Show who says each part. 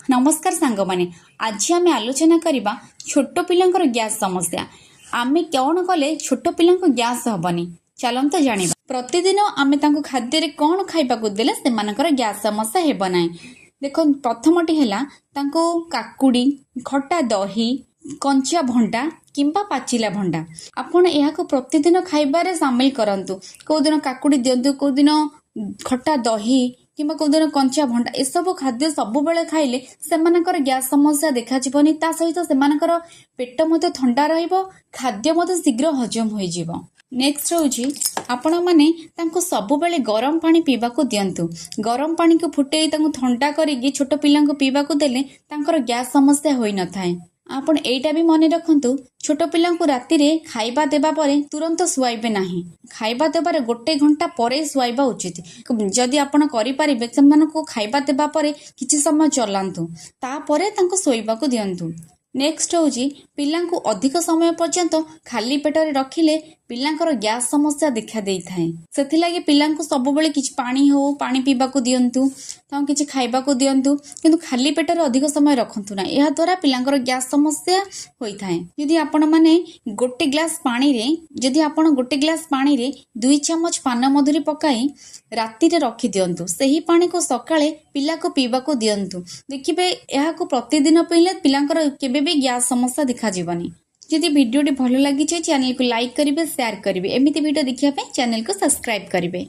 Speaker 1: नमस्कार सांग माने आज आम आलोचना करवा छोट पिलांकर गैस समस्या आमे कौन कले छोट पिला गैस हेनी चलत जाना प्रतिदिन आमे खाद्य कौन खाइबा देले से गैस समस्या हेब ना। देख प्रथमटी है काकुड़ी खटा दही कंचा भंडा किंबा पाचिला भंडा आपण यह प्रतिदिन खाइबारे सामिल करंतु। कौ दिन काकुड़ी दिंतु कौ दिन खटा दही किंबा कौ दिन कंचा भंडा एसबू खाद्य सब बेले खाइले सेमानकर गैस समस्या देखा जीवनी ता सहित सेमानकर पेट मते ठंडा रहिबो खाद्य मते शीघ्र हजम होई जीवो। नेक्स्ट होची आपण माने तांको सब बेले गरम पानी पीबा को दियंतु। गरम पानी को फुटेई तांको ठंडा करिकि छोट पिलांको पीबा को देले तांकर गैस समस्या होई न थाए। आपण एटा भी मने रखंतु छोट पिलांको राति रे खाइबा देबा परे तुरंत सुवाइबे नाही। खाइबा देबार गोटे घंटा परे सुवाइबा उचित। जदि आपण करि परिबे सेमानको खाइबा देबा परे किछि समय चलांतु ता परे तांको सोइबा को दियंतु। नेक्स्ट होची पिलांको अधिक समय पर्यंत खाली पेटरे रखिले पिलांकर गैस समस्या देखा देई थाए। सेथि लागि पिलांको सब बेले किछि पानी हो पानी पीबा को दियंतु तां किछि खाइबा को दियंतु किंतु खाली पेटरे अधिक समय रखंतु ना। एहा द्वारा पिलांकर गैस समस्या होई थाए। यदि आपण माने गोटे ग्लास पानी रे यदि आपण गोटे ग्लास पानी रे 2 चम्मच पान मधुरी पकाई राति रे रखि दियंतु सेही पानी को सकाळे पिला को पीबा को दियंतु। देखिबे एहा को प्रतिदिन पीले पिलांकर केबे भी गैस समस्या देखा जीवनी। जदि वीडियोटी भल लगी चैनल को लाइक करिवे शेयर करिवे एमिति वीडियो देखिया पे चैनल को सब्सक्राइब करिवे।